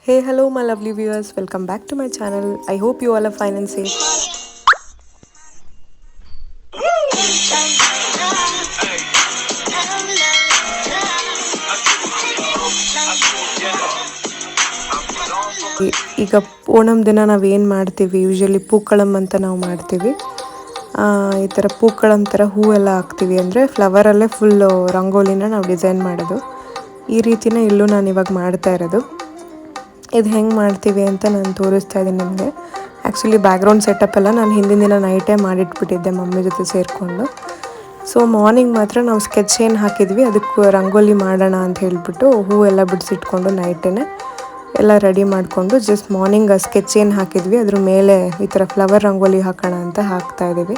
Hey, hello, my lovely viewers. Welcome back to my channel. I hope you all are fine and safe. ಈಗ ಓಣಂ ದಿನ ನಾವೇನು ಮಾಡ್ತೀವಿ, usually pookalam ಅಂತ ನಾವು ಮಾಡ್ತೀವಿ. ಈ ಥರ ಪೂಕಳಂ ಥರ ಹೂವೆಲ್ಲ ಹಾಕ್ತೀವಿ, ಅಂದರೆ ಫ್ಲವರಲ್ಲೇ ಫುಲ್ಲು ರಂಗೋಲಿನ ನಾವು ಡಿಸೈನ್ ಮಾಡೋದು. ಈ ರೀತಿನೇ ಇಲ್ಲೂ ನಾನು ಇವಾಗ ಮಾಡ್ತಾ ಇರೋದು. ಇದು ಹೆಂಗೆ ಮಾಡ್ತೀವಿ ಅಂತ ನಾನು ತೋರಿಸ್ತಾ ಇದ್ದೀನಿ ನಿಮಗೆ. ಆ್ಯಕ್ಚುಲಿ ಬ್ಯಾಕ್ಗ್ರೌಂಡ್ ಸೆಟಪ್ ಎಲ್ಲ ನಾನು ಹಿಂದಿನ ದಿನ ನೈಟೇ ಮಾಡಿಟ್ಬಿಟ್ಟಿದ್ದೆ ಮಮ್ಮಿ ಜೊತೆ ಸೇರಿಕೊಂಡು. ಸೊ ಮಾರ್ನಿಂಗ್ ಮಾತ್ರ ನಾವು ಸ್ಕೆಚ್ ಏನು ಹಾಕಿದ್ವಿ ಅದಕ್ಕೆ ರಂಗೋಲಿ ಮಾಡೋಣ ಅಂತ ಹೇಳಿಬಿಟ್ಟು ಹೂವೆಲ್ಲ ಬಿಡಿಸಿಟ್ಕೊಂಡು ನೈಟೇ ಎಲ್ಲ ರೆಡಿ ಮಾಡಿಕೊಂಡು ಜಸ್ಟ್ ಮಾರ್ನಿಂಗ್ ಸ್ಕೆಚ್ ಏನು ಹಾಕಿದ್ವಿ ಅದ್ರ ಮೇಲೆ ಈ ಥರ ಫ್ಲವರ್ ರಂಗೋಲಿ ಹಾಕೋಣ ಅಂತ ಹಾಕ್ತಾಯಿದ್ದೀವಿ.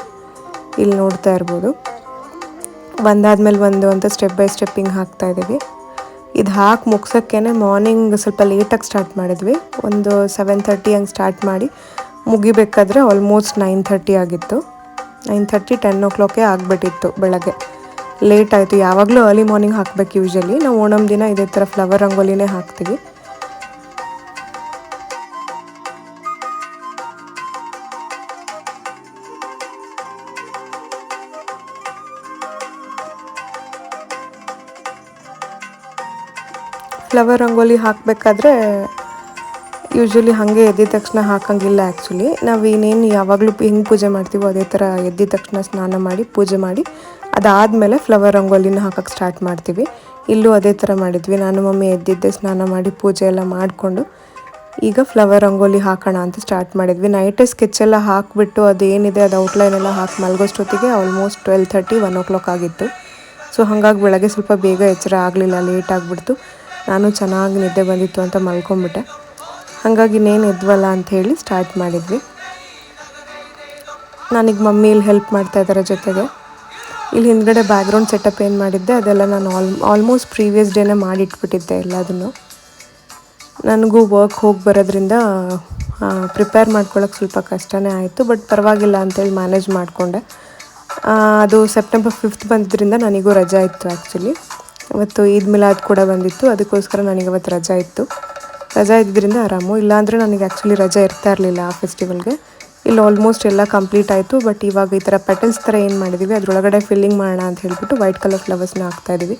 ಇಲ್ಲಿ ನೋಡ್ತಾ ಇರ್ಬೋದು, ಒಂದಾದ್ಮೇಲೆ ಒಂದು ಅಂತ ಸ್ಟೆಪ್ ಬೈ ಸ್ಟೆಪ್ ಹಿಂಗೆ ಹಾಕ್ತಾಯಿದ್ದೀವಿ. ಇದು ಹಾಕಿ ಮುಗ್ಸೋಕ್ಕೇ ಮಾರ್ನಿಂಗ್ ಸ್ವಲ್ಪ ಲೇಟಾಗಿ ಸ್ಟಾರ್ಟ್ ಮಾಡಿದ್ವಿ. ಒಂದು 7:30 ಹಂಗೆ ಸ್ಟಾರ್ಟ್ ಮಾಡಿ ಮುಗಿಬೇಕಾದ್ರೆ ಆಲ್ಮೋಸ್ಟ್ 9:30 ಆಗಿತ್ತು. 9:30 10 o'clock ಆಗಿಬಿಟ್ಟಿತ್ತು ಬೆಳಗ್ಗೆ. ಲೇಟ್ ಆಯಿತು. ಯಾವಾಗಲೂ ಅರ್ಲಿ ಮಾರ್ನಿಂಗ್ ಹಾಕಬೇಕು ಯೂಶಲಿ. ನಾವು ಓಣಂ ದಿನ ಇದೇ ಥರ ಫ್ಲವರ್ ರಂಗೋಲಿನೇ ಹಾಕ್ತೀವಿ. ಫ್ಲವರ್ ರಂಗೋಲಿ ಹಾಕಬೇಕಾದ್ರೆ ಯೂಶ್ವಲಿ ಹಾಗೆ ಎದ್ದಿದ ತಕ್ಷಣ ಹಾಕೋಂಗಿಲ್ಲ. ಆ್ಯಕ್ಚುಲಿ ನಾವು ಇನ್ನೇನು ಯಾವಾಗಲೂ ಹೆಂಗೆ ಪೂಜೆ ಮಾಡ್ತೀವೋ ಅದೇ ಥರ ಎದ್ದಿದ ತಕ್ಷಣ ಸ್ನಾನ ಮಾಡಿ ಪೂಜೆ ಮಾಡಿ ಅದಾದಮೇಲೆ ಫ್ಲವರ್ ರಂಗೋಲಿನ ಹಾಕೋಕ್ಕೆ ಸ್ಟಾರ್ಟ್ ಮಾಡ್ತೀವಿ. ಇಲ್ಲೂ ಅದೇ ಥರ ಮಾಡಿದ್ವಿ. ನಾನು ಮಮ್ಮಿ ಎದ್ದಿದ್ದೆ, ಸ್ನಾನ ಮಾಡಿ ಪೂಜೆ ಎಲ್ಲ ಮಾಡಿಕೊಂಡು ಈಗ ಫ್ಲವರ್ ರಂಗೋಲಿ ಹಾಕೋಣ ಅಂತ ಸ್ಟಾರ್ಟ್ ಮಾಡಿದ್ವಿ. ನೈಟೇ ಸ್ಕೆಚ್ ಎಲ್ಲ ಹಾಕಿಬಿಟ್ಟು ಅದೇನಿದೆ ಅದು ಔಟ್ಲೈನ್ ಎಲ್ಲ ಹಾಕಿ ಮಲಗೋಷ್ಟೊತ್ತಿಗೆ ಆಲ್ಮೋಸ್ಟ್ 12:30 1 o'clock ಆಗಿತ್ತು. ಸೊ ಹಾಗಾಗಿ ಬೆಳಗ್ಗೆ ಸ್ವಲ್ಪ ಬೇಗ ಎಚ್ಚರ ಆಗಲಿಲ್ಲ, ಲೇಟ್ ಆಗಿಬಿಡ್ತು. ನಾನು ಚೆನ್ನಾಗಿ ನಿದ್ದೆ ಬಂದಿತ್ತು ಅಂತ ಮಲ್ಕೊಂಬಿಟ್ಟೆ. ಹಾಗಾಗಿ ಇನ್ನೇನು ಎದ್ವಲ್ಲ ಅಂಥೇಳಿ ಸ್ಟಾರ್ಟ್ ಮಾಡಿದ್ವಿ. ನಾನೀಗ ಮಮ್ಮಿ ಇಲ್ಲಿ ಹೆಲ್ಪ್ ಮಾಡ್ತಾಯಿದ್ದಾರೆ ಜೊತೆಗೆ. ಇಲ್ಲಿ ಹಿಂದ್ಗಡೆ ಬ್ಯಾಕ್ಗ್ರೌಂಡ್ ಸೆಟಪ್ ಏನು ಮಾಡಿದ್ದೆ ಅದೆಲ್ಲ ನಾನು ಆಲ್ಮೋಸ್ಟ್ ಪ್ರೀವಿಯಸ್ ಡೇನೇ ಮಾಡಿಟ್ಬಿಟ್ಟಿದ್ದೆ ಎಲ್ಲದನ್ನು. ನನಗೂ ವರ್ಕ್ ಹೋಗಿ ಬರೋದ್ರಿಂದ ಪ್ರಿಪೇರ್ ಮಾಡ್ಕೊಳ್ಳೋಕೆ ಸ್ವಲ್ಪ ಕಷ್ಟನೇ ಆಯಿತು. ಬಟ್ ಪರವಾಗಿಲ್ಲ ಅಂಥೇಳಿ ಮ್ಯಾನೇಜ್ ಮಾಡಿಕೊಂಡೆ. ಅದು ಸೆಪ್ಟೆಂಬರ್ 5th ಬಂದಿದ್ದರಿಂದ ನನಗೂ ರಜಾ ಇತ್ತು. ಆ್ಯಕ್ಚುಲಿ ಅವತ್ತು ಈದ್ ಮಿಲಾದ್ ಕೂಡ ಬಂದಿತ್ತು, ಅದಕ್ಕೋಸ್ಕರ ನನಗೆ ಅವತ್ತು ರಜಾ ಇತ್ತು. ರಜಾ ಇದ್ದಿದ್ದರಿಂದ ಆರಾಮು. ಇಲ್ಲಾಂದರೆ ನನಗೆ ಆ್ಯಕ್ಚುಲಿ ರಜಾ ಇರ್ತಾ ಇರಲಿಲ್ಲ ಆ ಫೆಸ್ಟಿವಲ್ಗೆ. ಇಲ್ಲಿ ಆಲ್ಮೋಸ್ಟ್ ಎಲ್ಲ ಕಂಪ್ಲೀಟ್ ಆಯಿತು. ಬಟ್ ಇವಾಗ ಈ ಥರ ಪೆಟಲ್ಸ್ ಥರ ಏನು ಮಾಡಿದ್ದೀವಿ ಅದರೊಳಗಡೆ ಫಿಲ್ಲಿಂಗ್ ಮಾಡೋಣ ಅಂತ ಹೇಳ್ಬಿಟ್ಟು ವೈಟ್ ಕಲರ್ ಫ್ಲವರ್ಸ್ನ ಹಾಕ್ತಾಯಿದ್ದೀವಿ.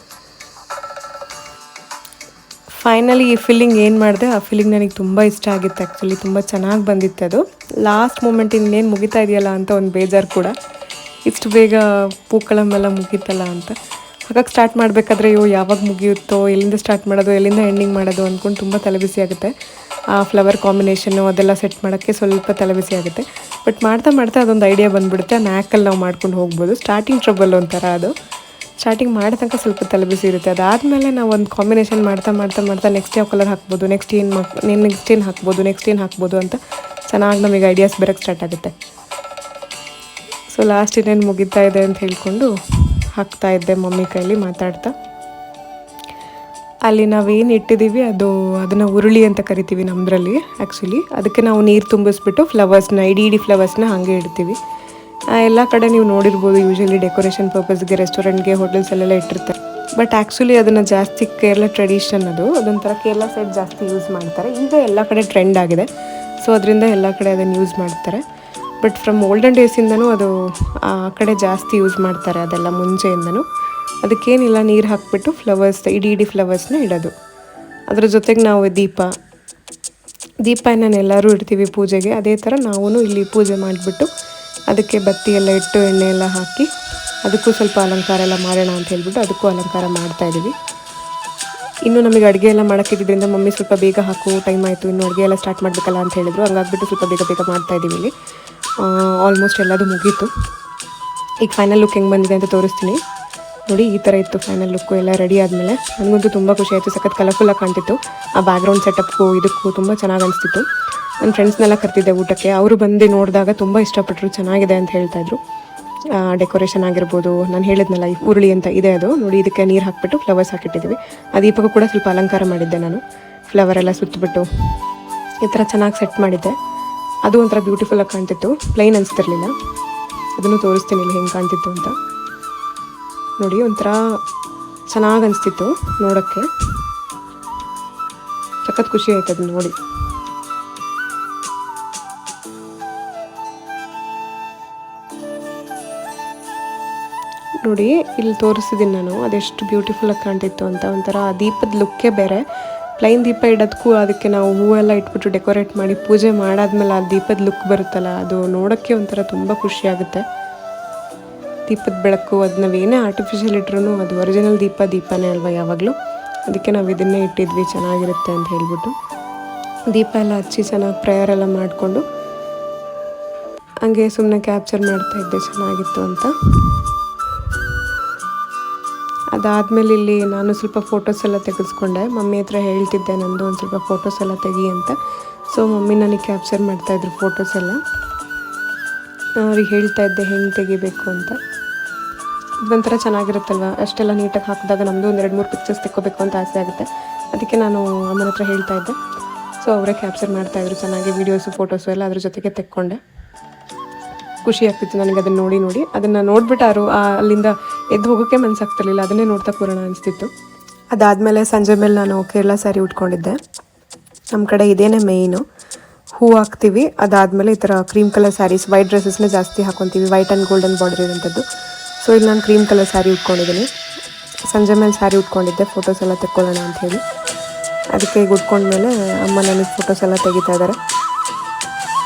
ಫೈನಲಿ ಈ ಫಿಲ್ಲಿಂಗ್ ಏನು ಮಾಡಿದೆ, ಆ ಫಿಲ್ಲಿಂಗ್ ನನಗೆ ತುಂಬ ಇಷ್ಟ ಆಗಿತ್ತು. ಆ್ಯಕ್ಚುಲಿ ತುಂಬ ಚೆನ್ನಾಗಿ ಬಂದಿತ್ತು ಅದು. ಲಾಸ್ಟ್ ಮೂಮೆಂಟ್ ಇನ್ನೇನು ಮುಗಿತಾ ಇದೆಯಲ್ಲ ಅಂತ ಒಂದು ಬೇಜಾರು ಕೂಡ, ಇಷ್ಟು ಬೇಗ ಪೂಕಳಮೆಲ್ಲ ಮುಗೀತಲ್ಲ ಅಂತ. ಹಾಗಾಗಿ ಸ್ಟಾರ್ಟ್ ಮಾಡಬೇಕಾದ್ರೆ ಅಯ್ಯೋ ಯಾವಾಗ ಮುಗಿಯುತ್ತೋ, ಎಲ್ಲಿಂದ ಸ್ಟಾರ್ಟ್ ಮಾಡೋದು, ಎಲ್ಲಿಂದ ಎಂಡಿಂಗ್ ಮಾಡೋದು ಅಂದ್ಕೊಂಡು ತುಂಬ ತಲೆಬಿಸಿ ಆಗುತ್ತೆ. ಆ ಫ್ಲವರ್ ಕಾಂಬಿನೇಷನ್ನು ಅದೆಲ್ಲ ಸೆಟ್ ಮಾಡೋಕ್ಕೆ ಸ್ವಲ್ಪ ತಲೆಬಿಸಿ ಆಗುತ್ತೆ. ಬಟ್ ಮಾಡ್ತಾ ಮಾಡ್ತಾ ಅದೊಂದು ಐಡಿಯಾ ಬಂದುಬಿಡುತ್ತೆ. ಆ ನ್ಯಾಕಲ್ಲಿ ನಾವು ಮಾಡ್ಕೊಂಡು ಹೋಗ್ಬೋದು. ಸ್ಟಾರ್ಟಿಂಗ್ ಟ್ರಬಲ್ ಒಂಥರ ಅದು. ಸ್ಟಾರ್ಟಿಂಗ್ ಮಾಡೋ ತನಕ ಸ್ವಲ್ಪ ತಲೆಬಿಸಿ ಇರುತ್ತೆ. ಅದಾದಮೇಲೆ ನಾವು ಒಂದು ಕಾಂಬಿನೇಷನ್ ಮಾಡ್ತಾ ಮಾಡ್ತಾ ಮಾಡ್ತಾ ನೆಕ್ಸ್ಟ್ ಯಾವ ಕಲರ್ ಹಾಕ್ಬೋದು, ನೆಕ್ಸ್ಟ್ ಏನು ಹಾಕ್ಬೋದು ಅಂತ ಚೆನ್ನಾಗಿ ನಮಗೆ ಐಡಿಯಾಸ್ ಬರೋಕ್ಕೆ ಸ್ಟಾರ್ಟ್ ಆಗುತ್ತೆ. ಸೊ ಲಾಸ್ಟ್ ಇನ್ನೇನು ಮುಗಿತಾ ಇದೆ ಅಂತ ಹೇಳ್ಕೊಂಡು ಹಾಕ್ತಾ ಇದ್ದೆ ಮಮ್ಮಿ ಕೈಲಿ ಮಾತಾಡ್ತಾ. ಅಲ್ಲಿ ನಾವೇನು ಇಟ್ಟಿದ್ದೀವಿ ಅದನ್ನು ಉರುಳಿ ಅಂತ ಕರಿತೀವಿ ನಮ್ಮದ್ರಲ್ಲಿ. ಆ್ಯಕ್ಚುಲಿ ಅದಕ್ಕೆ ನಾವು ನೀರು ತುಂಬಿಸ್ಬಿಟ್ಟು ಫ್ಲವರ್ಸ್ನ ಇಡೀ ಫ್ಲವರ್ಸ್ನ ಹಾಗೆ ಇಡ್ತೀವಿ. ಎಲ್ಲ ಕಡೆ ನೀವು ನೋಡಿರ್ಬೋದು, ಯೂಶಲಿ ಡೆಕೋರೇಷನ್ ಪರ್ಪಸ್ಗೆ ರೆಸ್ಟೋರೆಂಟ್ಗೆ ಹೋಟೆಲ್ಸಲ್ಲೆಲ್ಲ ಇಟ್ಟಿರ್ತಾರೆ. ಬಟ್ ಆ್ಯಕ್ಚುಲಿ ಅದನ್ನು ಜಾಸ್ತಿ ಕೇರಳ ಟ್ರೆಡಿಷನ್ ಅದೊಂಥರ ಕೇರಳ ಸೈಡ್ ಜಾಸ್ತಿ ಯೂಸ್ ಮಾಡ್ತಾರೆ. ಈಗ ಎಲ್ಲ ಕಡೆ ಟ್ರೆಂಡ್ ಆಗಿದೆ. ಸೊ ಅದರಿಂದ ಎಲ್ಲ ಕಡೆ ಅದನ್ನು ಯೂಸ್ ಮಾಡ್ತಾರೆ. ಬಟ್ ಫ್ರಮ್ ಓಲ್ಡನ್ ಡೇಸಿಂದನೂ ಅದು ಆ ಕಡೆ ಜಾಸ್ತಿ ಯೂಸ್ ಮಾಡ್ತಾರೆ, ಅದೆಲ್ಲ ಮುಂಚೆಯಿಂದನೂ. ಅದಕ್ಕೇನಿಲ್ಲ, ನೀರು ಹಾಕಿಬಿಟ್ಟು ಇಡೀ ಫ್ಲವರ್ಸ್ನ ಇಡೋದು. ಅದರ ಜೊತೆಗೆ ನಾವು ದೀಪ ಎಲ್ಲರೂ ಇಡ್ತೀವಿ ಪೂಜೆಗೆ. ಅದೇ ಥರ ನಾವು ಇಲ್ಲಿ ಪೂಜೆ ಮಾಡಿಬಿಟ್ಟು ಅದಕ್ಕೆ ಬತ್ತಿ ಎಲ್ಲ ಇಟ್ಟು ಎಣ್ಣೆ ಎಲ್ಲ ಹಾಕಿ ಅದಕ್ಕೂ ಸ್ವಲ್ಪ ಅಲಂಕಾರ ಎಲ್ಲ ಮಾಡೋಣ ಅಂತ ಹೇಳ್ಬಿಟ್ಟು ಅದಕ್ಕೂ ಅಲಂಕಾರ ಮಾಡ್ತಾಯಿದ್ದೀವಿ. ಇನ್ನು ನಮಗೆ ಅಡುಗೆ ಎಲ್ಲ ಮಾಡೋಕ್ಕಿದ್ದರಿಂದ ಮಮ್ಮಿ ಸ್ವಲ್ಪ ಬೇಗ ಹಾಕು, ಟೈಮ್ ಆಯಿತು, ಇನ್ನು ಅಡುಗೆ ಎಲ್ಲ ಸ್ಟಾರ್ಟ್ ಮಾಡಬೇಕಲ್ಲ ಅಂತ ಹೇಳಿದ್ರು. ಹಂಗಾಗ್ಬಿಟ್ಟು ಸ್ವಲ್ಪ ಬೇಗ ಮಾಡ್ತಾಯಿದ್ದೀವಿ. ಇಲ್ಲಿ ಆಲ್ಮೋಸ್ಟ್ ಎಲ್ಲದು ಮುಗೀತು. ಈಗ ಫೈನಲ್ ಲುಕ್ ಹೆಂಗೆ ಬಂದಿದೆ ಅಂತ ತೋರಿಸ್ತೀನಿ ನೋಡಿ. ಈ ಥರ ಇತ್ತು ಫೈನಲ್ ಲುಕ್ಕು. ಎಲ್ಲ ರೆಡಿ ಆದಮೇಲೆ ನನಗಂತೂ ತುಂಬ ಖುಷಿ ಆಯಿತು. ಸಖತ್ ಕಲರ್ಫುಲ್ಲಾಗಿ ಕಾಣ್ತಿತ್ತು. ಆ ಬ್ಯಾಕ್ಗ್ರೌಂಡ್ ಸೆಟಪ್ಗೂ ಇದಕ್ಕೂ ತುಂಬ ಚೆನ್ನಾಗಿ ಅನಿಸ್ತಿತ್ತು. ನನ್ನ ಫ್ರೆಂಡ್ಸ್ನೆಲ್ಲ ಕರ್ತಿದ್ದೆ ಊಟಕ್ಕೆ. ಅವರು ಬಂದು ನೋಡಿದಾಗ ತುಂಬ ಇಷ್ಟಪಟ್ಟರು, ಚೆನ್ನಾಗಿದೆ ಅಂತ ಹೇಳ್ತಾಯಿದ್ರು. ಡೆಕೋರೇಷನ್ ಆಗಿರ್ಬೋದು, ನಾನು ಹೇಳಿದ್ನಲ್ಲ ಈ ಉರುಳಿ ಅಂತ ಇದೆ ಅದು ನೋಡಿ. ಇದಕ್ಕೆ ನೀರು ಹಾಕಿಬಿಟ್ಟು ಫ್ಲವರ್ಸ್ ಹಾಕಿಟ್ಟಿದ್ದೀವಿ. ಆ ದೀಪಕ್ಕೂ ಕೂಡ ಸ್ವಲ್ಪ ಅಲಂಕಾರ ಮಾಡಿದ್ದೆ ನಾನು. ಫ್ಲವರ್ ಎಲ್ಲ ಸುತ್ತಬಿಟ್ಟು ಈ ಥರ ಚೆನ್ನಾಗಿ ಸೆಟ್ ಮಾಡಿದ್ದೆ. ಅದು ಒಂಥರ ಬ್ಯೂಟಿಫುಲ್ಲಾಗಿ ಕಾಣ್ತಿತ್ತು, ಪ್ಲೈನ್ ಅನಿಸ್ತಿರ್ಲಿಲ್ಲ. ಅದನ್ನು ತೋರಿಸ್ತೀನಿ ಇಲ್ಲಿ ಹೆಂಗೆ ಕಾಣ್ತಿತ್ತು ಅಂತ ನೋಡಿ. ಒಂಥರ ಚೆನ್ನಾಗಿ ಅನಿಸ್ತಿತ್ತು ನೋಡೋಕ್ಕೆ. ಸಖತ್ ಖುಷಿ ಆಯ್ತು ಅದನ್ನ ನೋಡಿ. ನೋಡಿ ಇಲ್ಲಿ ತೋರಿಸಿದ್ದೀನಿ ನಾನು, ಅದೆಷ್ಟು ಬ್ಯೂಟಿಫುಲ್ಲಾಗಿ ಕಾಣ್ತಿತ್ತು ಅಂತ. ಒಂಥರ ದೀಪದ ಲುಕ್ಕೇ ಬೇರೆ. ಪ್ಲೈನ್ ದೀಪ ಇಡೋದಕ್ಕೂ ಅದಕ್ಕೆ ನಾವು ಹೂವೆಲ್ಲ ಇಟ್ಬಿಟ್ಟು ಡೆಕೋರೇಟ್ ಮಾಡಿ ಪೂಜೆ ಮಾಡಾದ್ಮೇಲೆ ಆ ದೀಪದ ಲುಕ್ ಬರುತ್ತಲ್ಲ, ಅದು ನೋಡೋಕ್ಕೆ ಒಂಥರ ತುಂಬ ಖುಷಿ ಆಗುತ್ತೆ. ದೀಪದ ಬೆಳಕು ಅದು ನಾವೇನೇ ಆರ್ಟಿಫಿಷಿಯಲ್ ಇಟ್ರೂ ಅದು ಒರಿಜಿನಲ್ ದೀಪನೇ ಅಲ್ವಾ ಯಾವಾಗಲೂ. ಅದಕ್ಕೆ ನಾವು ಇದನ್ನೇ ಇಟ್ಟಿದ್ವಿ, ಚೆನ್ನಾಗಿರುತ್ತೆ ಅಂತ ಹೇಳ್ಬಿಟ್ಟು. ದೀಪ ಎಲ್ಲ ಹಚ್ಚಿ ಚೆನ್ನಾಗಿ ಪ್ರೇಯರ್ ಎಲ್ಲ ಮಾಡಿಕೊಂಡು ಹಂಗೆ ಸುಮ್ಮನೆ ಕ್ಯಾಪ್ಚರ್ ಮಾಡ್ತಾಯಿದ್ದೆ, ಚೆನ್ನಾಗಿತ್ತು ಅಂತ. ಅದಾದಮೇಲೆ ಇಲ್ಲಿ ನಾನು ಸ್ವಲ್ಪ ಫೋಟೋಸ್ ಎಲ್ಲ ತೆಗೆಸ್ಕೊಂಡೆ. ಮಮ್ಮಿ ಹತ್ರ ಹೇಳ್ತಿದ್ದೆ ನಂದು ಒಂದು ಸ್ವಲ್ಪ ಫೋಟೋಸ್ ಎಲ್ಲ ತೆಗಿ ಅಂತ. ಸೊ ಮಮ್ಮಿ ನನಗೆ ಕ್ಯಾಪ್ಚರ್ ಮಾಡ್ತಾಯಿದ್ರು ಫೋಟೋಸ್ ಎಲ್ಲ. ಅವ್ರಿಗೆ ಹೇಳ್ತಾ ಇದ್ದೆ ಹೆಂಗೆ ತೆಗಿಬೇಕು ಅಂತ. ಇದೊಂಥರ ಚೆನ್ನಾಗಿರುತ್ತಲ್ವ, ಅಷ್ಟೆಲ್ಲ ನೀಟಾಗಿ ಹಾಕಿದಾಗ ನಮ್ಮದು ಒಂದು 2-3 ಪಿಕ್ಚರ್ಸ್ ತೆಕ್ಕೋಬೇಕು ಅಂತ ಆಸೆ ಆಗುತ್ತೆ. ಅದಕ್ಕೆ ನಾನು ಅಮ್ಮನ ಹತ್ರ ಹೇಳ್ತಾ ಇದ್ದೆ. ಸೊ ಅವರೇ ಕ್ಯಾಪ್ಚರ್ ಮಾಡ್ತಾಯಿದ್ರು ಚೆನ್ನಾಗಿ, ವೀಡಿಯೋಸು ಫೋಟೋಸು ಎಲ್ಲ ಅದ್ರ ಜೊತೆಗೆ ತೆಕ್ಕೊಂಡೆ. ಖುಷಿ ಆಗ್ತಿತ್ತು ನನಗೆ ಅದನ್ನು ನೋಡಿ. ಅದನ್ನು ನೋಡಿಬಿಟ್ಟು ಅಲ್ಲಿಂದ ಎದ್ದು ಹೋಗೋಕ್ಕೆ ಮನಸ್ಸಾಗ್ತಿರ್ಲಿಲ್ಲ, ಅದನ್ನೇ ನೋಡ್ತಾ ಕೂರೋಣ ಅನಿಸ್ತಿತ್ತು. ಅದಾದಮೇಲೆ ಸಂಜೆ ಮೇಲೆ ನಾನು ಕೇರಳ ಸ್ಯಾರಿ ಉಟ್ಕೊಂಡಿದ್ದೆ. ನಮ್ಮ ಕಡೆ ಇದೇನೇ ಮೇಯ್ನು, ಹೂ ಹಾಕ್ತೀವಿ. ಅದಾದಮೇಲೆ ಈ ಥರ ಕ್ರೀಮ್ ಕಲರ್ ಸ್ಯಾರೀಸ್, ವೈಟ್ ಡ್ರೆಸ್ಸಸ್ನೇ ಜಾಸ್ತಿ ಹಾಕ್ಕೊತೀವಿ, ವೈಟ್ ಆ್ಯಂಡ್ ಗೋಲ್ಡನ್ ಬಾರ್ಡರ್ ಇರೋಂಥದ್ದು. ಸೊ ಇಲ್ಲಿ ನಾನು ಕ್ರೀಮ್ ಕಲರ್ ಸ್ಯಾರಿ ಉಟ್ಕೊಂಡಿದ್ದೀನಿ. ಸಂಜೆ ಮೇಲೆ ಸ್ಯಾರಿ ಉಟ್ಕೊಂಡಿದ್ದೆ ಫೋಟೋಸ್ ಎಲ್ಲ ತೆಕ್ಕೊಳ್ಳೋಣ ಅಂಥೇಳಿ. ಅದಕ್ಕೆ ಈಗ ಉಟ್ಕೊಂಡ್ಮೇಲೆ ಅಮ್ಮ ನನಗೆ ಫೋಟೋಸ್ ಎಲ್ಲ ತೆಗಿತಾ ಇದ್ದಾರೆ.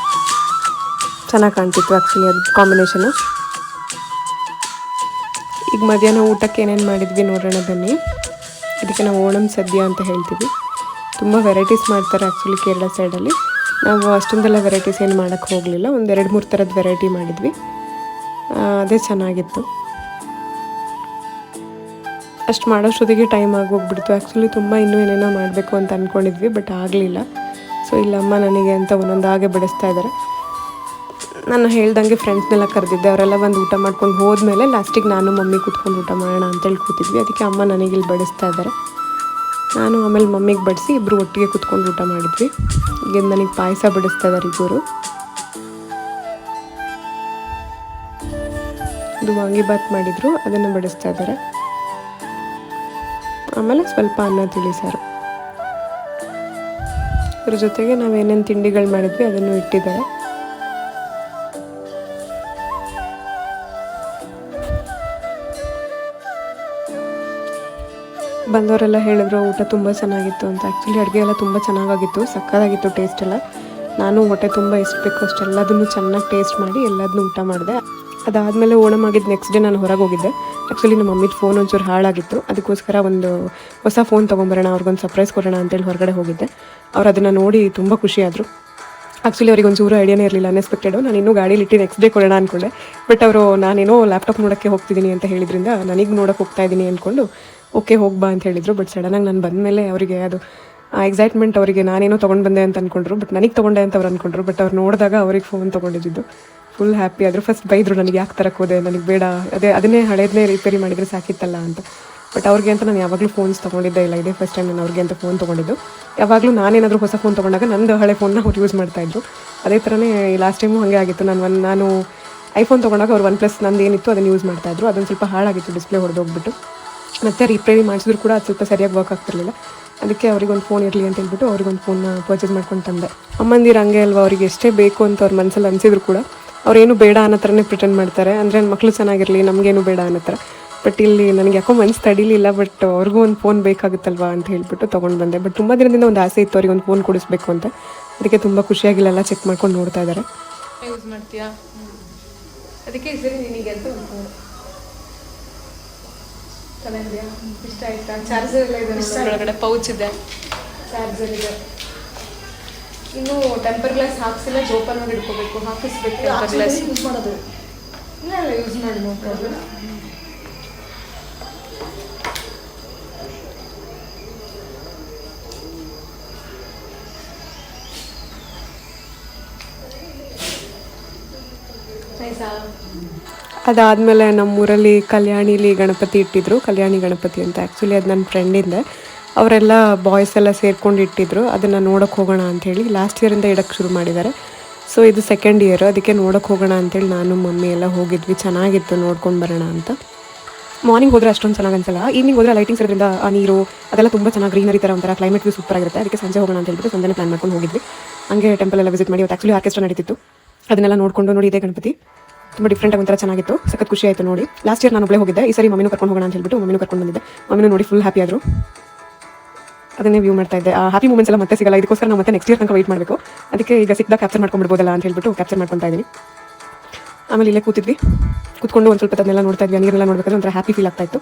ಚೆನ್ನಾಗಿ ಕಾಣ್ತಿತ್ತು ಆ್ಯಕ್ಚುಲಿ ಅದು ಕಾಂಬಿನೇಷನು. ಈಗ ಮಧ್ಯಾಹ್ನ ಊಟಕ್ಕೆ ಏನೇನು ಮಾಡಿದ್ವಿ ನೋಡೋಣ ಬನ್ನಿ. ಇದಕ್ಕೆ ನಾವು ಓಣಂ ಸದ್ಯ ಅಂತ ಹೇಳ್ತೀವಿ. ತುಂಬ ವೆರೈಟೀಸ್ ಮಾಡ್ತಾರೆ ಆ್ಯಕ್ಚುಲಿ ಕೇರಳ ಸೈಡಲ್ಲಿ. ನಾವು ಅಷ್ಟೊಂದೆಲ್ಲ ವೆರೈಟೀಸ್ ಏನು ಮಾಡೋಕ್ಕೆ ಹೋಗಲಿಲ್ಲ, ಒಂದು 2-3 ಥರದ ವೆರೈಟಿ ಮಾಡಿದ್ವಿ. ಅದೇ ಚೆನ್ನಾಗಿತ್ತು. ಅಷ್ಟು ಮಾಡೋಷ್ಟೊತ್ತಿಗೆ ಟೈಮ್ ಆಗೋಗ್ಬಿಡ್ತು. ಆ್ಯಕ್ಚುಲಿ ತುಂಬ ಇನ್ನೂ ಏನೇನೋ ಮಾಡಬೇಕು ಅಂತ ಅಂದ್ಕೊಂಡಿದ್ವಿ, ಬಟ್ ಆಗಲಿಲ್ಲ. ಸೊ ಇಲ್ಲಮ್ಮ ನನಗೆ ಅಂತ ಒಂದೊಂದು ಹಾಗೆ ಬಡಿಸ್ತಾ ಇದ್ದಾರೆ. ನಾನು ಹೇಳ್ದಂಗೆ ಫ್ರೆಂಡ್ಸ್ನೆಲ್ಲ ಕರೆದಿದ್ದೆ, ಅವರೆಲ್ಲ ಬಂದು ಊಟ ಮಾಡ್ಕೊಂಡು ಹೋದ್ಮೇಲೆ ಲಾಸ್ಟಿಗೆ ನಾನು ಮಮ್ಮಿ ಕೂತ್ಕೊಂಡು ಊಟ ಮಾಡೋಣ ಅಂತೇಳಿ ಕೂತಿದ್ವಿ. ಅದಕ್ಕೆ ಅಮ್ಮ ನನಗೆ ಇಲ್ಲಿ ಬಡಿಸ್ತಾ ಇದ್ದಾರೆ. ನಾನು ಆಮೇಲೆ ಮಮ್ಮಿಗೆ ಬಡಿಸಿ ಇಬ್ಬರು ಒಟ್ಟಿಗೆ ಕೂತ್ಕೊಂಡು ಊಟ ಮಾಡಿದ್ವಿ. ಈಗ ನನಗೆ ಪಾಯಸ ಬಡಿಸ್ತಾ ಇದ್ದಾರೆ ಇಬ್ಬರು. ಇದು ವಾಂಗಿಬಾತ್ ಮಾಡಿದ್ರು, ಅದನ್ನು ಬಡಿಸ್ತಾ ಇದ್ದಾರೆ. ಆಮೇಲೆ ಸ್ವಲ್ಪ ಅನ್ನ ತಿಳಿಸಾರು. ಅದ್ರ ಜೊತೆಗೆ ನಾವೇನೇನು ತಿಂಡಿಗಳು ಮಾಡಿದ್ವಿ ಅದನ್ನು ಇಟ್ಟಿದ್ದಾರೆ. ಬಂದವರೆಲ್ಲ ಹೇಳಿದ್ರು ಊಟ ತುಂಬ ಚೆನ್ನಾಗಿತ್ತು ಅಂತ. ಆ್ಯಕ್ಚುಲಿ ಅಡುಗೆ ಎಲ್ಲ ತುಂಬ ಚೆನ್ನಾಗಾಗಿತ್ತು, ಸಕ್ಕತ್ತಾಗಿತ್ತು ಟೇಸ್ಟ್ ಎಲ್ಲ. ನಾನು ಹೊಟ್ಟೆ ತುಂಬ ಎಷ್ಟು ಬೇಕೋ ಅಷ್ಟೆಲ್ಲದನ್ನು ಚೆನ್ನಾಗಿ ಟೇಸ್ಟ್ ಮಾಡಿ ಎಲ್ಲದನ್ನೂ ಊಟ ಮಾಡಿದೆ. ಅದಾದಮೇಲೆ ಓಣಂ ಆಗಿದ್ದು ನೆಕ್ಸ್ಟ್ ಡೇ ನಾನು ಹೊರಗೆ ಹೋಗಿದ್ದೆ. ಆ್ಯಕ್ಚುಲಿ ನಮ್ಮ ಮಮ್ಮಿದು ಫೋನ್ ಒಂಚೂರು ಹಾಳಾಗಿತ್ತು, ಅದಕ್ಕೋಸ್ಕರ ಒಂದು ಹೊಸ ಫೋನ್ ತೊಗೊಂಬರೋಣ, ಅವ್ರಿಗೊಂದು ಸರ್ಪ್ರೈಸ್ ಕೊಡೋಣ ಅಂತೇಳಿ ಹೊರಗಡೆ ಹೋಗಿದ್ದೆ. ಅವ್ರು ಅದನ್ನು ನೋಡಿ ತುಂಬ ಖುಷಿಯಾದರು. ಆ್ಯಕ್ಚುಲಿ ಅವ್ರಿಗೆ ಒಂಚೂರು ಐಡಿಯಾನೇ ಇರಲಿಲ್ಲ, ಅನ್ಎಕ್ಸ್ಪೆಕ್ಟೆಡು. ನಾನು ಇನ್ನೂ ಗಾಡೀಲಿಟ್ಟು ನೆಕ್ಸ್ಟ್ ಡೇ ಕೊಡೋಣ ಅಂದ್ಕೊಂಡೆ. ಬಟ್ ಅವರು ನಾನೇನೋ ಲ್ಯಾಪ್ಟಾಪ್ ನೋಡೋಕ್ಕೆ ಹೋಗ್ತಿದ್ದೀನಿ ಅಂತ ಹೇಳಿದ್ರಿಂದ ನನಗೆ ನೋಡೋಕ್ಕೆ ಹೋಗ್ತಾ ಇದ್ದೀನಿ ಅಂದ್ಕೊಂಡು ಓಕೆ ಹೋಗ್ಬಾ ಅಂತ ಹೇಳಿದರು. ಬಟ್ ಸಡನ್ನಾಗಿ ನಾನು ಬಂದಮೇಲೆ ಅವರಿಗೆ ಅದು ಎಕ್ಸೈಟ್ಮೆಂಟ್, ಅವರಿಗೆ ನಾನೇನೋ ತೊಗೊಂಡು ಬಂದೆ ಅಂತ ಅಂದ್ಕೊಂಡ್ರು, ಬಟ್ ನನಗೆ ತೊಗೊಂಡೆ ಅಂತ ಅವ್ರು ಅಂದ್ಕೊಂಡ್ರು. ಬಟ್ ಅವ್ರು ನೋಡಿದಾಗ ಅವ್ರಿಗೆ ಫೋನ್ ತೊಗೊಂಡಿದ್ದು ಫುಲ್ ಹ್ಯಾಪಿ ಆದರು. ಫಸ್ಟ್ ಬೈದರು ನನಗೆ, ಯಾಕೆ ತರಕ್ಕೆ ಹೋದೆ, ನನಗೆ ಬೇಡ, ಅದನ್ನೇ ಹಳೇದನ್ನೇ ರಿಪೇರಿ ಮಾಡಿದರೆ ಸಾಕಿತ್ತಲ್ಲ ಅಂತ. ಬಟ್ ಅವ್ರಿಗೆ ಅಂತ ನಾನು ಯಾವಾಗಲೂ ಫೋನ್ಸ್ ತೊಗೊಂಡಿದ್ದೆ ಇಲ್ಲ, ಇದೇ ಫಸ್ಟ್ ಟೈಮ್ ನಾನು ಅವ್ರಿಗೆ ಅಂತ ಫೋನ್ ತೊಗೊಂಡಿದ್ದು. ಯಾವಾಗಲೂ ನಾನೇನಾದರೂ ಹೊಸ ಫೋನ್ ತೊಗೊಂಡಾಗ ನಂದು ಹಳೆ ಫೋನ್ನ ಅವ್ರು ಯೂಸ್ ಮಾಡ್ತಾಯಿದ್ರು. ಅದೇ ಥರನೇ ಲಾಸ್ಟ್ ಟೈಮು ಹಾಗೆ ಆಗಿತ್ತು. ನಾನು ಐಫೋನ್ ತೊಗೊಂಡಾಗ ಅವ್ರು OnePlus ನಂದು ಏನಿತ್ತು ಅದನ್ನು ಯೂಸ್ ಮಾಡ್ತಾಯಿದ್ರು. ಅದೊಂದು ಸ್ವಲ್ಪ ಹಾಳಾಗಿತ್ತು, ಡಿಸ್ಪ್ಲೇ ಹೊಡೆದೋಗ್ಬಿಟ್ಟು. ಮತ್ತು ರಿಪೇರಿ ಮಾಡಿಸಿದ್ರು ಕೂಡ ಅದು ಸ್ವಲ್ಪ ಸರಿಯಾಗಿ ವರ್ಕ್ ಆಗ್ತಿರಲಿಲ್ಲ. ಅದಕ್ಕೆ ಅವ್ರಿಗೊಂದು ಫೋನ್ ಇರಲಿ ಅಂತ ಹೇಳ್ಬಿಟ್ಟು ಅವ್ರಿಗೊಂದು ಫೋನ್ನ ಪರ್ಚೇಸ್ ಮಾಡ್ಕೊಂಡು ತಂದೆ. ಅಮ್ಮಂದಿರು ಹಂಗೆ ಅಲ್ವಾ, ಅವ್ರಿಗೆ ಎಷ್ಟೇ ಬೇಕು ಅಂತ ಅವ್ರ ಮನಸ್ಸಲ್ಲಿ ಅನಿಸಿದ್ರು ಕೂಡ ಅವ್ರೇನು ಬೇಡ ಅನ್ನೋ ಥರನೇ ಪ್ರಿಟೆಂಡ್ ಮಾಡ್ತಾರೆ. ಅಂದರೆ ಮಕ್ಕಳು ಚೆನ್ನಾಗಿರಲಿ, ನಮಗೇನು ಬೇಡ ಅನ್ನೋ ಥರ. ಬಟ್ ಇಲ್ಲಿ ನನಗೆ ಯಾಕೋ ಮನಸ್ಸು ತಡೀಲಿಲ್ಲ. ಬಟ್ ಅವ್ರಿಗೂ ಒಂದು ಫೋನ್ ಬೇಕಾಗುತ್ತಲ್ವಾ ಅಂತ ಹೇಳ್ಬಿಟ್ಟು ತೊಗೊಂಡು ಬಂದೆ. ಬಟ್ ತುಂಬ ದಿನದಿಂದ ಒಂದು ಆಸೆ ಇತ್ತು ಅವ್ರಿಗೆ ಒಂದು ಫೋನ್ ಕೊಡಿಸ್ಬೇಕು ಅಂತ. ಅದಕ್ಕೆ ತುಂಬ ಖುಷಿಯಾಗಿಲ್ಲ ಚೆಕ್ ಮಾಡ್ಕೊಂಡು ನೋಡ್ತಾ ಇದ್ದಾರೆ. ಯೂಸ್ ಮಾಡ್ತೀಯಾ? ಅದಕ್ಕೆ ಸರಿ ನಿನಗೆ ಅಂತ ಒಂದು ಫೋನ್ ಚೆನ್ನಾಗಿದೆಯಾ? ಇಷ್ಟ ಆಯ್ತಾ? ಚಾರ್ಜರ್ ಎಲ್ಲ ಇದೆ, ಒಳಗಡೆ ಪೌಚ್ ಇದೆ, ಚಾರ್ಜರ್ ಇದೆ. ಇನ್ನೂ ಟೆಂಪರ್ ಗ್ಲಾಸ್ ಹಾಕ್ಸಿಲ್ಲ, ಜೋಪಾನ ಮಾಡಿ ಇಟ್ಕೋಬೇಕು, ಹಾಕಿಸ್ಬೇಕು. ಟೆಂಪರ್ ಗ್ಲಾಸ್ ಯೂಸ್ ಮಾಡೋದು ಇಲ್ಲ ಯೂಸ್ ಮಾಡಿ ನೋ ಪ್ರಾಬ್ಲಮ್. ಅದಾದಮೇಲೆ ನಮ್ಮೂರಲ್ಲಿ ಕಲ್ಯಾಣಿಲಿ ಗಣಪತಿ ಇಟ್ಟಿದ್ರು, ಕಲ್ಯಾಣಿ ಗಣಪತಿ ಅಂತ. ಆ್ಯಕ್ಚುಲಿ ಅದು ನನ್ನ ಫ್ರೆಂಡಿಂದ, ಅವರೆಲ್ಲ ಬಾಯ್ಸ್ ಎಲ್ಲ ಸೇರ್ಕೊಂಡು ಇಟ್ಟಿದ್ರು. ಅದನ್ನು ನೋಡೋಕ್ಕೆ ಹೋಗೋಣ ಅಂಥೇಳಿ ಲಾಸ್ಟ್ ಇಯರಿಂದ ಇಡೋಕ್ಕೆ ಶುರು ಮಾಡಿದ್ದಾರೆ. ಸೊ ಇದು ಸೆಕೆಂಡ್ ಇಯರ್, ಅದಕ್ಕೆ ನೋಡೋಕ್ಕೆ ಹೋಗೋಣ ಅಂಥೇಳಿ ನಾನು ಮಮ್ಮಿ ಎಲ್ಲ ಹೋಗಿದ್ವಿ. ಚೆನ್ನಾಗಿತ್ತು, ನೋಡ್ಕೊಂಡು ಬರೋಣ ಅಂತ. ಮಾರ್ನಿಂಗ್ ಹೋದರೆ ಅಷ್ಟೊಂದು ಚೆನ್ನಾಗಿ ಅನ್ಸಲ್ಲ, ಈವ್ನಿಂಗ್ ಹೋದರೆ ಲೈಟಿಂಗ್ಸ್ ಇರೋದ್ರಿಂದ ಆ ನೀರು ಅದೆಲ್ಲ ತುಂಬ ಚೆನ್ನಾಗಿ ಗ್ರೀನರಿ ಥರ ಒಂಥರ ಕ್ಲೈಮೇಟ್ ವ್ಯೂ ಸೂಪರ್ ಆಗಿರುತ್ತೆ. ಅದಕ್ಕೆ ಸಂಜೆ ಹೋಗೋಣ ಅಂತ ಹೇಳ್ಬಿಟ್ಟು ಸಂಜೆ ಪ್ಲಾನ್ ಮಾಡ್ಕೊಂಡು ಹೋಗಿದ್ವಿ. ಹಂಗೆ ಟೆಂಪಲ್ ಎಲ್ಲ ವಿಸಿಟ್ ಮಾಡಿ. ಆ್ಯಕ್ಚುಲಿ ಆರ್ಕೆಸ್ಟ್ರಾ ನಡೀತಿತ್ತು, ಅದನ್ನೆಲ್ಲ ನೋಡಿಕೊಂಡು ನೋಡಿ. ಇದೇ ಗಣಪತಿ ತುಂಬ ಡಿಫ್ರೆಂಟ್ ಆಗಿ ಒಂಥರ ಚೆನ್ನಾಗಿತ್ತು, ಸಖತ್ ಖುಷಿ ಆಯಿತು ನೋಡಿ. ಲಾಸ್ಟ್ ಇಯರ್ ನಾನು ಒಬ್ಬಳೇ ಹೋಗಿದ್ದೆ, ಈ ಸರಿ ಮಮ್ಮಿನೂ ಕರ್ಕೊಂಡು ಹೋಗೋಣ ಅಂತ ಹೇಳ್ಬಿಟ್ಟು ಮಮ್ಮಿನೂ ಕರ್ಕೊಂಡು ಬಂದಿದ್ದೆ. ಮಮ್ಮಿನೂ ನೋಡಿ ಫುಲ್ ಹ್ಯಾಪಿ ಆದರು. ಅದನ್ನೇ ವ್ಯೂ ಮಾಡ್ತಾ ಇದ್ದೆ. ಆ ಹ್ಯಾಪಿ ಮೂಮೆಂಟ್ಸ್ ಎಲ್ಲ ಮತ್ತೆ ಸಿಗಲ್ಲ, ಇದಕ್ಕೋಸ್ಕರ ನಾವು ಮತ್ತೆ ನೆಕ್ಸ್ಟ್ ಇಯರ್ ತನಕ ವೆಯ್ಟ್ ಮಾಡಬೇಕು. ಅದಕ್ಕೆ ಈಗ ಸಿಕ್ಕಿದಾಗ ಕ್ಯಾಪ್ಚರ್ ಮಾಡ್ಕೊಂಡ್ಬಿಡ್ಬೋದಲ್ಲ ಅಂತ ಹೇಳ್ಬಿಟ್ಟು ಕ್ಯಾಪ್ಚರ್ ಮಾಡ್ಕೊತಾ ಇದ್ದೀನಿ. ಆಮೇಲೆ ಇಲ್ಲೇ ಕೂತ್ಕೊಂಡು ಒಂದು ಸ್ವಲ್ಪ ಅದನ್ನೆಲ್ಲ ನೋಡ್ತಾ ಇದ್ವಿ. ನೀರೆಲ್ಲ ನೋಡಬೇಕಾದ್ರೆ ಒಂಥರ ಹ್ಯಾಪಿ ಫೀಲ್ ಆಗ್ತಾಯಿತ್ತು.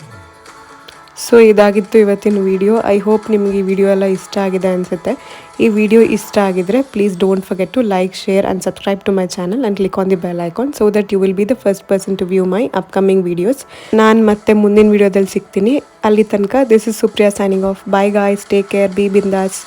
ಸೊ ಇದಾಗಿತ್ತು ಇವತ್ತಿನ ವಿಡಿಯೋ. ಐ ಹೋಪ್ ನಿಮಗೆ ಈ ವಿಡಿಯೋ ಎಲ್ಲ ಇಷ್ಟ ಆಗಿದೆ ಅನಿಸುತ್ತೆ. ಈ ವಿಡಿಯೋ ಇಷ್ಟ ಆಗಿದ್ರೆ please don't forget to like, share and subscribe to my channel and click on the bell icon so that you will be the first person to view my upcoming videos. ನಾನು ಮತ್ತೆ ಮುಂದಿನ ವಿಡಿಯೋದಲ್ಲಿ ಸಿಗ್ತೀನಿ. ಅಲ್ಲಿ ತನಕ this is Supriya signing off. Bye guys, take care, be ಬಿಂದಾಸ್.